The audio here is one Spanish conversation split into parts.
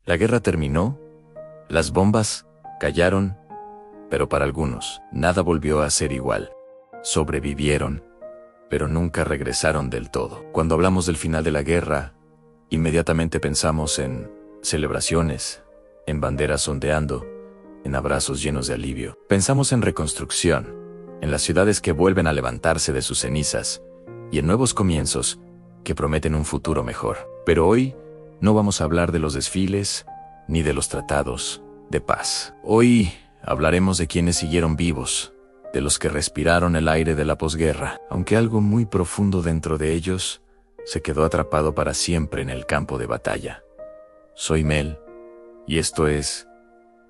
La guerra terminó, las bombas callaron, pero para algunos, nada volvió a ser igual. Sobrevivieron, pero nunca regresaron del todo. Cuando hablamos del final de la guerra, inmediatamente pensamos en celebraciones, en banderas ondeando, en abrazos llenos de alivio. Pensamos en reconstrucción, en las ciudades que vuelven a levantarse de sus cenizas, y en nuevos comienzos que prometen un futuro mejor. Pero hoy no vamos a hablar de los desfiles, ni de los tratados de paz. Hoy hablaremos de quienes siguieron vivos, de los que respiraron el aire de la posguerra, aunque algo muy profundo dentro de ellos se quedó atrapado para siempre en el campo de batalla. Soy Mel, y esto es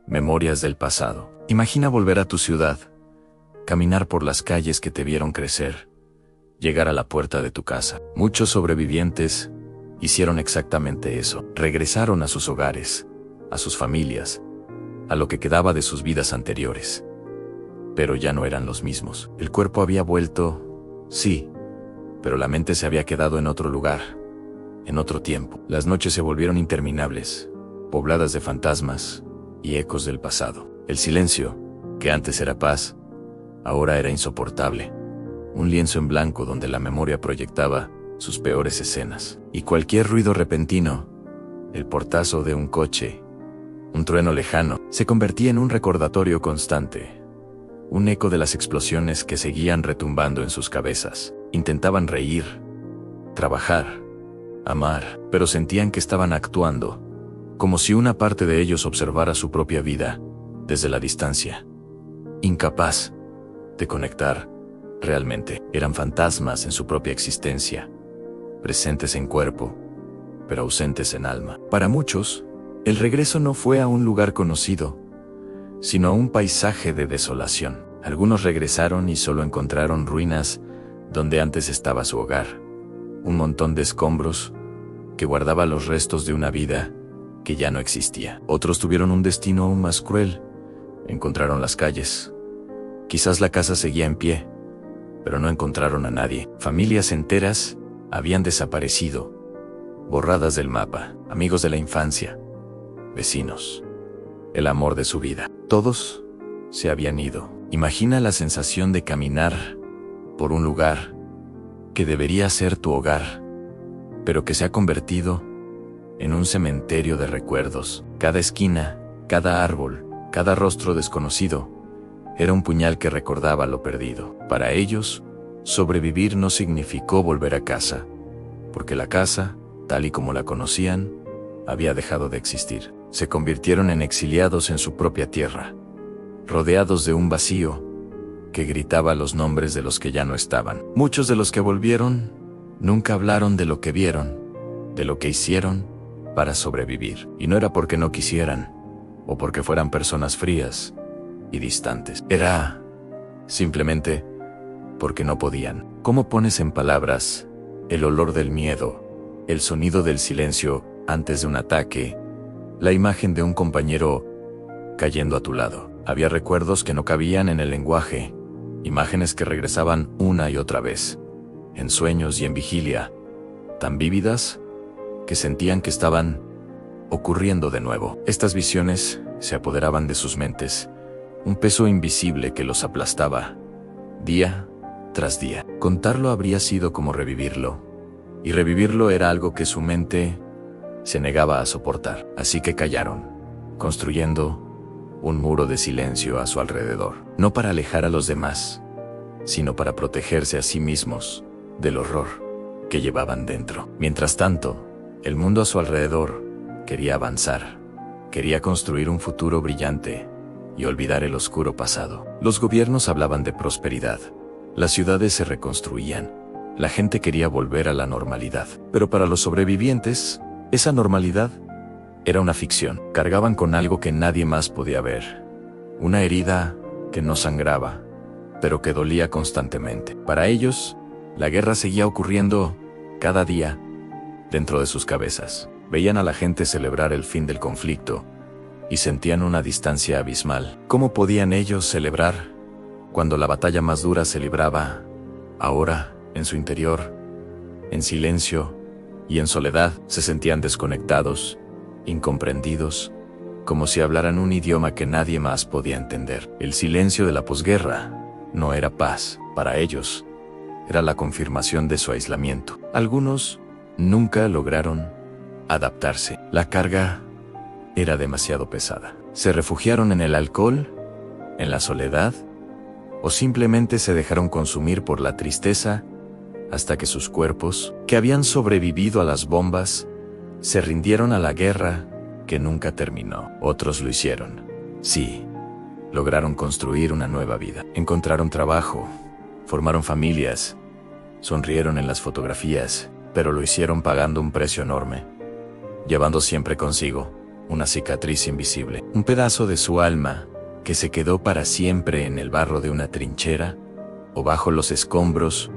Memorias del Pasado. Imagina volver a tu ciudad, caminar por las calles que te vieron crecer, llegar a la puerta de tu casa. Muchos sobrevivientes hicieron exactamente eso. Regresaron a sus hogares, a sus familias, a lo que quedaba de sus vidas anteriores. Pero ya no eran los mismos. El cuerpo había vuelto, sí, pero la mente se había quedado en otro lugar, en otro tiempo. Las noches se volvieron interminables, pobladas de fantasmas y ecos del pasado. El silencio, que antes era paz, ahora era insoportable. Un lienzo en blanco donde la memoria proyectaba sus peores escenas. Y cualquier ruido repentino, el portazo de un coche, un trueno lejano, se convertía en un recordatorio constante. Un eco de las explosiones que seguían retumbando en sus cabezas. Intentaban reír, trabajar, amar, pero sentían que estaban actuando, como si una parte de ellos observara su propia vida desde la distancia. Incapaz de conectar realmente. Eran fantasmas en su propia existencia, presentes en cuerpo, pero ausentes en alma. Para muchos, el regreso no fue a un lugar conocido, sino a un paisaje de desolación. Algunos regresaron y solo encontraron ruinas donde antes estaba su hogar, un montón de escombros que guardaba los restos de una vida que ya no existía. Otros tuvieron un destino aún más cruel. Encontraron las calles. Quizás la casa seguía en pie, pero no encontraron a nadie. Familias enteras habían desaparecido, borradas del mapa. Amigos de la infancia, vecinos, el amor de su vida. Todos se habían ido. Imagina la sensación de caminar por un lugar que debería ser tu hogar, pero que se ha convertido en un cementerio de recuerdos. Cada esquina, cada árbol, cada rostro desconocido, era un puñal que recordaba lo perdido. Para ellos, sobrevivir no significó volver a casa, porque la casa, tal y como la conocían, había dejado de existir. Se convirtieron en exiliados en su propia tierra, rodeados de un vacío que gritaba los nombres de los que ya no estaban. Muchos de los que volvieron nunca hablaron de lo que vieron, de lo que hicieron para sobrevivir. Y no era porque no quisieran, o porque fueran personas frías y distantes. Era simplemente porque no podían. ¿Cómo pones en palabras el olor del miedo, el sonido del silencio antes de un ataque, la imagen de un compañero cayendo a tu lado? Había recuerdos que no cabían en el lenguaje, imágenes que regresaban una y otra vez, en sueños y en vigilia, tan vívidas que sentían que estaban ocurriendo de nuevo. Estas visiones se apoderaban de sus mentes, un peso invisible que los aplastaba, día tras día. Contarlo habría sido como revivirlo, y revivirlo era algo que su mente se negaba a soportar. Así que callaron, construyendo un muro de silencio a su alrededor, no para alejar a los demás, sino para protegerse a sí mismos del horror que llevaban dentro. Mientras tanto, el mundo a su alrededor quería avanzar, quería construir un futuro brillante y olvidar el oscuro pasado. Los gobiernos hablaban de prosperidad, las ciudades se reconstruían, la gente quería volver a la normalidad. Pero para los sobrevivientes, esa normalidad era una ficción. Cargaban con algo que nadie más podía ver, una herida que no sangraba, pero que dolía constantemente. Para ellos, la guerra seguía ocurriendo cada día dentro de sus cabezas. Veían a la gente celebrar el fin del conflicto y sentían una distancia abismal. ¿Cómo podían ellos celebrar cuando la batalla más dura se libraba ahora en su interior, en silencio y en soledad? Se sentían desconectados, incomprendidos, como si hablaran un idioma que nadie más podía entender. El silencio de la posguerra no era paz para ellos, era la confirmación de su aislamiento. Algunos nunca lograron adaptarse. La carga era demasiado pesada. Se refugiaron en el alcohol, en la soledad, o simplemente se dejaron consumir por la tristeza hasta que sus cuerpos, que habían sobrevivido a las bombas, se rindieron a la guerra que nunca terminó. Otros lo hicieron. Sí, lograron construir una nueva vida. Encontraron trabajo, formaron familias, sonrieron en las fotografías, pero lo hicieron pagando un precio enorme, llevando siempre consigo una cicatriz invisible, un pedazo de su alma que se quedó para siempre en el barro de una trinchera o bajo los escombros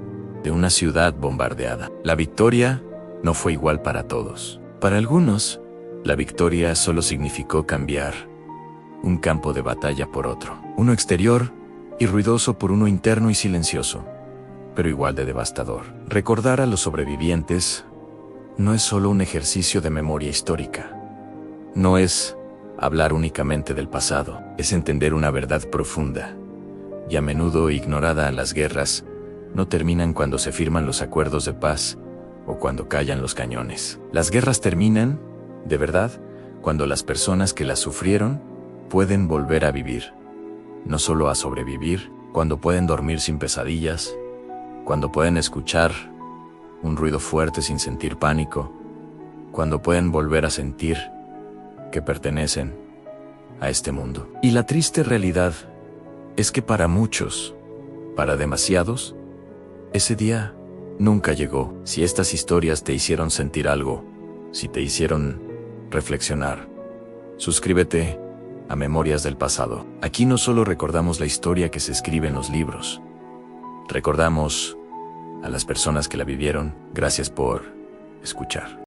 de una ciudad bombardeada. La victoria no fue igual para todos. Para algunos, la victoria solo significó cambiar un campo de batalla por otro, uno exterior y ruidoso por uno interno y silencioso, pero igual de devastador. Recordar a los sobrevivientes no es solo un ejercicio de memoria histórica. No es hablar únicamente del pasado, es entender una verdad profunda y a menudo ignorada. Las guerras no terminan cuando se firman los acuerdos de paz o cuando callan los cañones. Las guerras terminan, de verdad, cuando las personas que las sufrieron pueden volver a vivir, no solo a sobrevivir, cuando pueden dormir sin pesadillas, cuando pueden escuchar un ruido fuerte sin sentir pánico, cuando pueden volver a sentir que pertenecen a este mundo. Y la triste realidad es que para muchos, para demasiados, ese día nunca llegó. Si estas historias te hicieron sentir algo, si te hicieron reflexionar, suscríbete a Memorias del Pasado. Aquí no solo recordamos la historia que se escribe en los libros, recordamos a las personas que la vivieron. Gracias por escuchar.